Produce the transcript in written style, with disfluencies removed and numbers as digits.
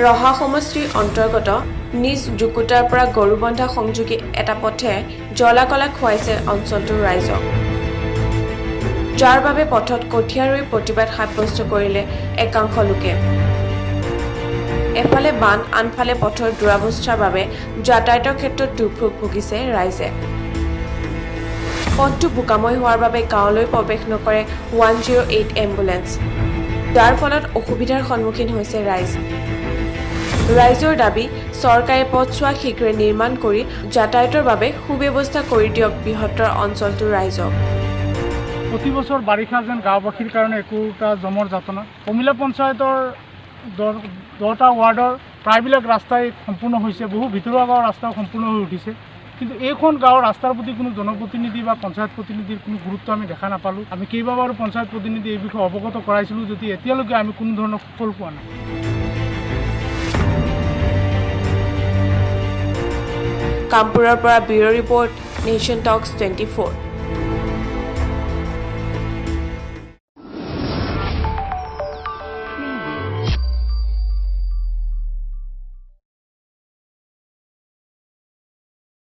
ৰহা সমষ্টিৰ অন্তৰ্গত নিজ জুকুটাৰ পৰা গৰুবন্ধা সংযোগী এটা পথে জ্বলা-কলা খুৱাইছে অঞ্চলটোৰ ৰাইজক, যাৰ বাবে পথত কঠীয়া ৰুই প্ৰতিবাদ সাব্যস্ত কৰিলে একাংশ লোকে। এফালে বান, আনফালে পথৰ দুৰৱস্থাৰ বাবে যাতায়াতৰ ক্ষেত্ৰত দুৰ্ভোগ ভুগিছে ৰাইজে। পথটো বোকাময় হোৱাৰ বাবে গাঁৱলৈ প্ৰৱেশ নকৰে 108 এম্বুলেন্স, যাৰ ফলত অসুবিধাৰ সন্মুখীন হৈছে ৰাইজ। ৰাইজৰ দাবী, চৰকাৰে পথছোৱা শীঘ্ৰে নিৰ্মাণ কৰি যাতায়াতৰ বাবে সুব্যৱস্থা কৰি দিয়ক বৃহত্তৰ অঞ্চলটোৰ ৰাইজক। প্ৰতি বছৰ বাৰিষা যেন গাঁওবাসীৰ কাৰণে একোটা জমৰ যাতনা। কমিলা পঞ্চায়তৰ 10টা ৱাৰ্ডৰ প্ৰায়বিলাক ৰাস্তাই সম্পূৰ্ণ হৈছে, বহু ভিতৰুৱা গাঁৱৰ ৰাস্তাও সম্পূৰ্ণ হৈ উঠিছে, কিন্তু এইখন গাঁৱৰ ৰাস্তাৰ প্ৰতি কোনো জনপ্ৰতিনিধি বা পঞ্চায়ত প্ৰতিনিধিৰ কোনো গুৰুত্ব আমি দেখা নাপালোঁ। আমি কেইবাবাৰো পঞ্চায়ত প্ৰতিনিধি এই বিষয়ে অৱগত কৰাইছিলোঁ, যদি এতিয়ালৈকে আমি কোনো ধৰণৰ সুফল পোৱা নাই। কামপুৰৰ পৰা ব্যুৰ ৰিপৰ্ট, নেশ্যন টক্স 24।